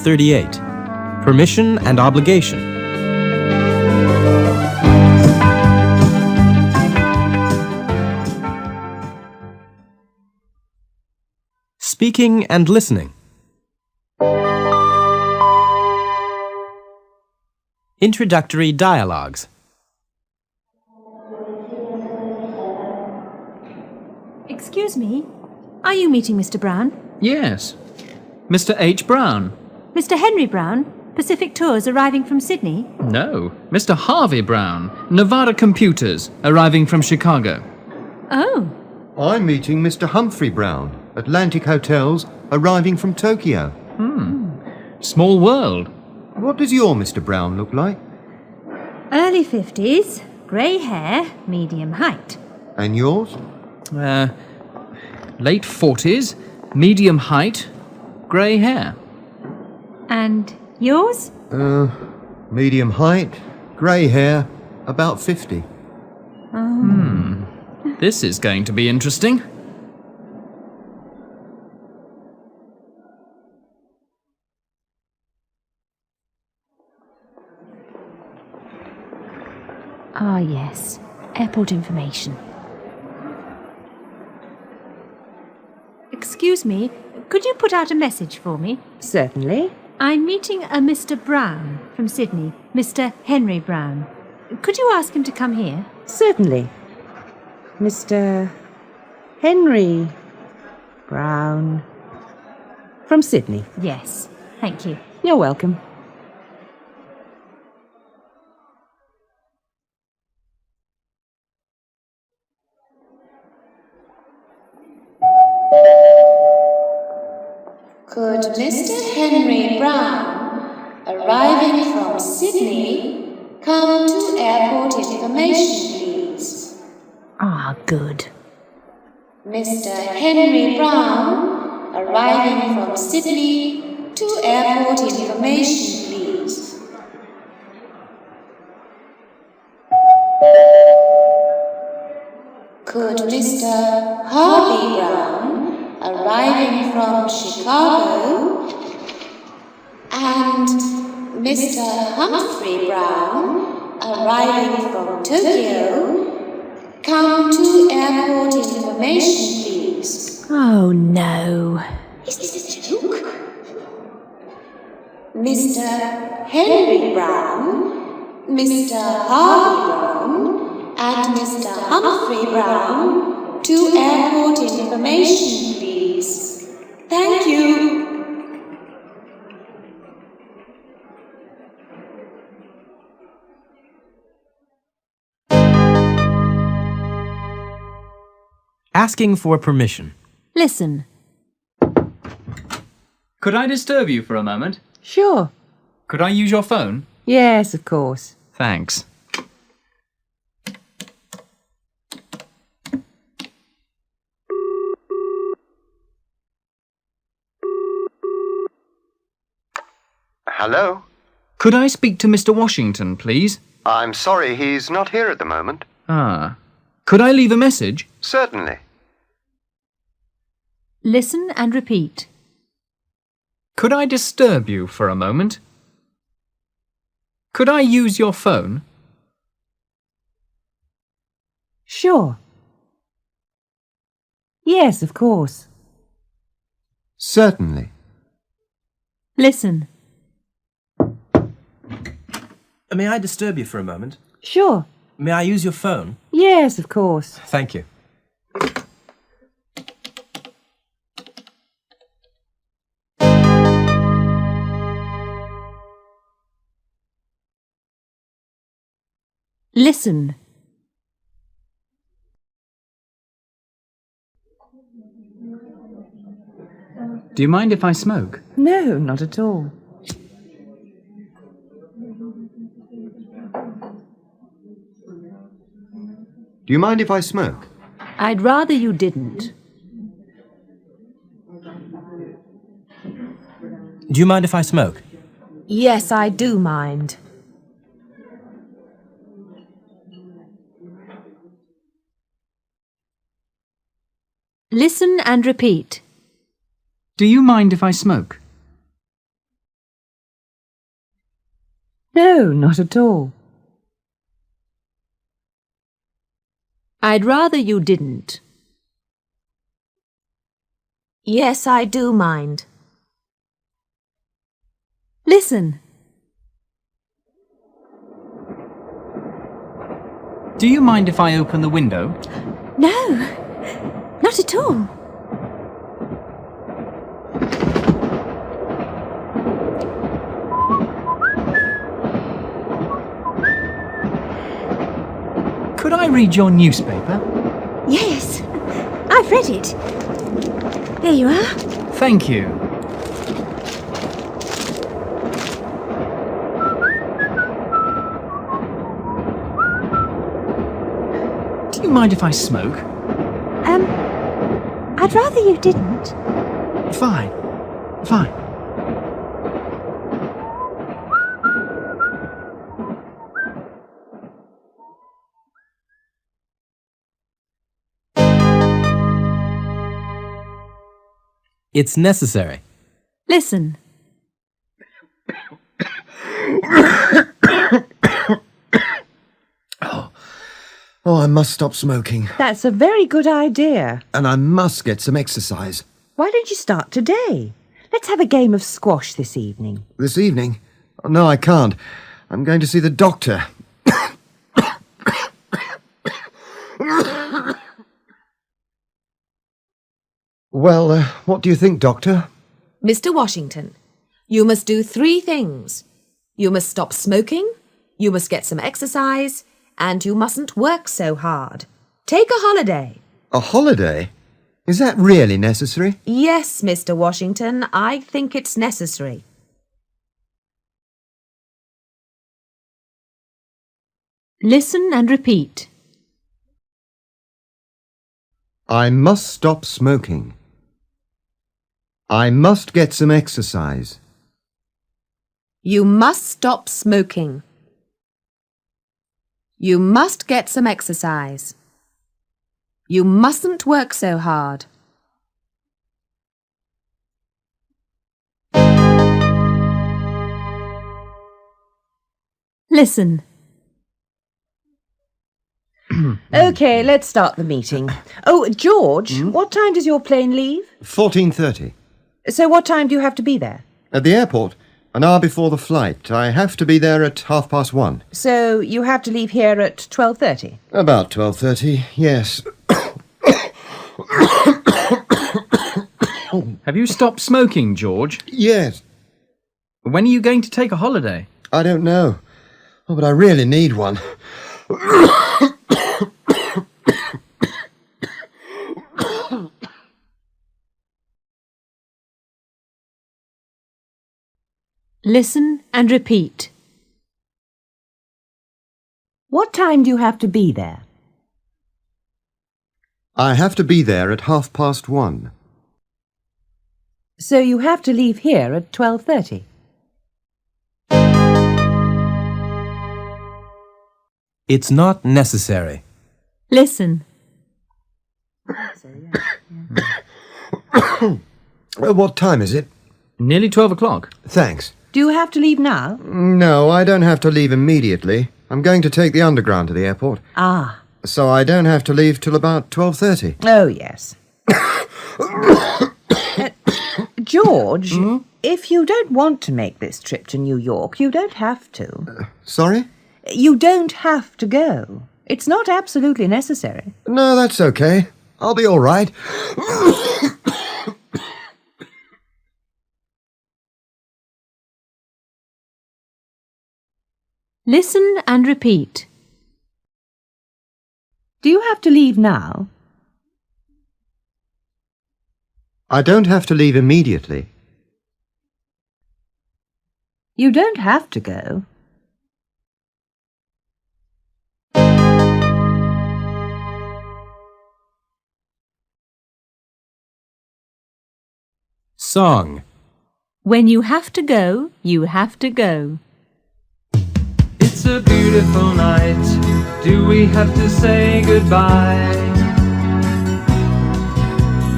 38. Permission and obligation. Speaking and listening. Introductory dialogues. Excuse me, are you meeting Mr. Brown? Yes. Mr. H. Brown? Mr. Henry Brown, Pacific Tours arriving from Sydney? No. Mr. Harvey Brown, Nevada Computers, arriving from Chicago. Oh, I'm meeting Mr. Humphrey Brown, Atlantic Hotels, arriving from Tokyo. Small world. What does your Mr. Brown look like? early 50s, grey hair, medium height. And yours? Late 40s, medium height, grey hair. And yours? Medium height, grey hair, about 50. This is going to be interesting. Ah, yes. Airport information. Excuse me, could you put out a message for me? Certainly. I'm meeting a Mr. Brown from Sydney, Mr. Henry Brown. Could you ask him to come here? Certainly. Mr. Henry Brown from Sydney. Yes, thank you. You're welcome. Could Mr. Henry Brown, arriving from Sydney, come to airport information, please? Ah, good. Mr. Henry Brown, arriving from Sydney, to airport information, please. Could Mr. Harvey Brown, arriving from Chicago, and Mr. Humphrey Brown, arriving from Tokyo, come to airport information, please? Oh, no. Is this a joke? Mr. Henry Brown, Mr. Harvey Brown, and Mr. Humphrey Brown, to airport information, please. Thank you. Asking for permission. Listen. Could I disturb you for a moment? Sure. Could I use your phone? Yes, of course. Thanks. Hello? Could I speak to Mr. Washington, please? I'm sorry, he's not here at the moment. Ah. Could I leave a message? Certainly. Listen and repeat. Could I disturb you for a moment? Could I use your phone? Sure. Yes, of course. Certainly. Listen. May I disturb you for a moment? Sure. May I use your phone? Yes, of course. Thank you. Listen. Do you mind if I smoke? No, not at all. Do you mind if I smoke? I'd rather you didn't. Do you mind if I smoke? Yes, I do mind. Listen and repeat. Do you mind if I smoke? No, not at all. I'd rather you didn't. Yes, I do mind. Listen. Do you mind if I open the window? No, not at all. Could I read your newspaper? Yes, I've read it. There you are. Thank you. Do you mind if I smoke? I'd rather you didn't. Fine. Fine. It's necessary. Listen. Oh, I must stop smoking. That's a very good idea. And I must get some exercise. Why don't you start today? Let's have a game of squash this evening. This evening? Oh, no, I can't. I'm going to see the doctor. Well, what do you think, Doctor? Mr. Washington, you must do 3 things. You must stop smoking, you must get some exercise, and you mustn't work so hard. Take a holiday. A holiday? Is that really necessary? Yes, Mr. Washington, I think it's necessary. Listen and repeat. I must stop smoking. I must get some exercise. You must stop smoking. You must get some exercise. You mustn't work so hard. Listen. OK, let's start the meeting. Oh, George, what time does your plane leave? 14:30. So what time do you have to be there? At the airport, an hour before the flight. I have to be there at 1:30. So you have to leave here at 12:30? About 12:30, yes. Have you stopped smoking, George? Yes. When are you going to take a holiday? I don't know. Oh, but I really need one. Listen and repeat. What time do you have to be there? I have to be there at 1:30. So you have to leave here at 12:30? It's not necessary. Listen. What time is it? Nearly 12 o'clock. Thanks. Do you have to leave now? No, I don't have to leave immediately. I'm going to take the underground to the airport. Ah. So I don't have to leave till about 12:30. Oh, yes. George, if you don't want to make this trip to New York, you don't have to. Sorry? You don't have to go. It's not absolutely necessary. No, that's okay. I'll be all right. Listen and repeat. Do you have to leave now? I don't have to leave immediately. You don't have to go. Song. When you have to go, you have to go. It's a beautiful night. Do we have to say goodbye?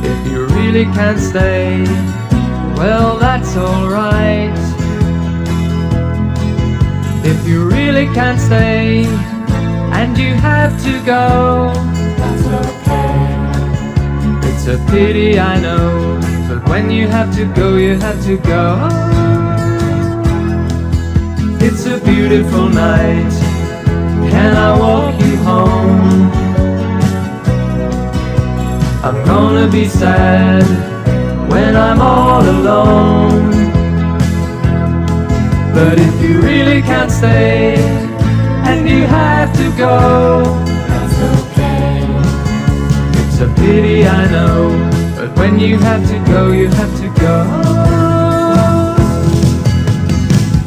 If you really can't stay, well, that's alright. If you really can't stay and you have to go, that's okay. It's a pity, I know, but when you have to go, you have to go. It's a beautiful night. Can I walk you home? I'm gonna be sad when I'm all alone. But if you really can't stay and you have to go, that's okay. It's a pity, I know, but when you have to go, you have to go.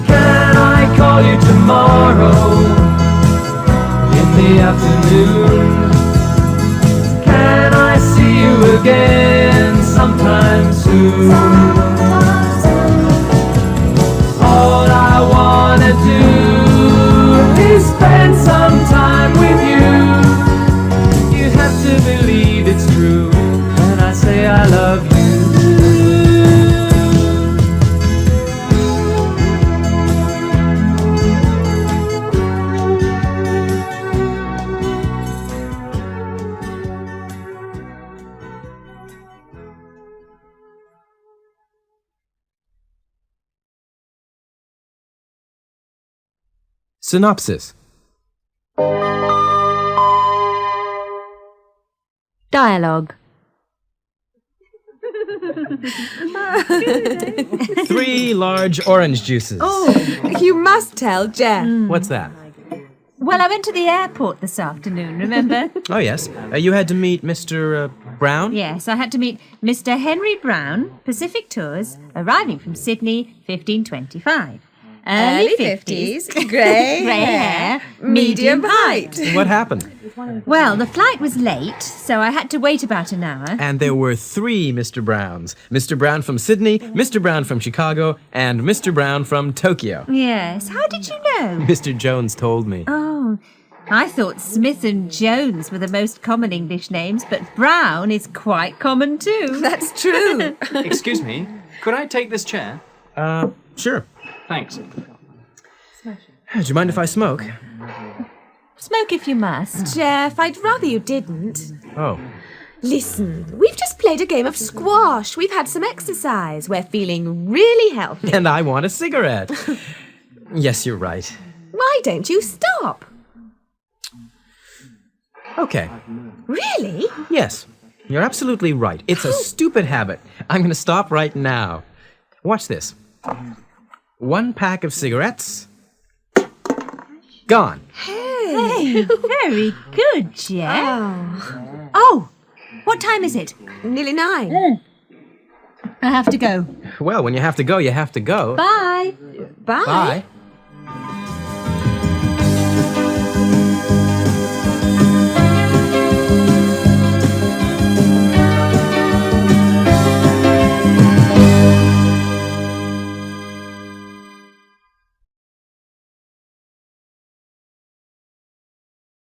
Can I call you tomorrow in the afternoon? Can I see you again sometime soon? All I wanna do is spend some time with you. You have to believe it's true when I say I love you. Synopsis. Dialogue. 3 large orange juices. Oh, you must tell Jeff. What's that? Well, I went to the airport this afternoon, remember? Oh, yes. You had to meet Mr. Brown? Yes, I had to meet Mr. Henry Brown, Pacific Tours, arriving from Sydney, 1525. Early 50s, grey grey hair, medium height. What happened? Well, the flight was late, so I had to wait about an hour. And there were 3 Mr. Browns. Mr. Brown from Sydney, Mr. Brown from Chicago, and Mr. Brown from Tokyo. Yes, how did you know? Mr. Jones told me. Oh, I thought Smith and Jones were the most common English names, but Brown is quite common too. That's true. Excuse me, could I take this chair? Sure. Thanks. Do you mind if I smoke? Smoke if you must. Jeff, I'd rather you didn't. Oh. Listen, we've just played a game of squash. We've had some exercise. We're feeling really healthy. And I want a cigarette. Yes, you're right. Why don't you stop? Okay. Really? Yes, you're absolutely right. It's a stupid habit. I'm going to stop right now. Watch this. 1 pack of cigarettes. Gone. Hey, very good, Jeff. Oh, what time is it? Nearly 9. I have to go. Well, when you have to go, you have to go. Bye. Bye. Bye.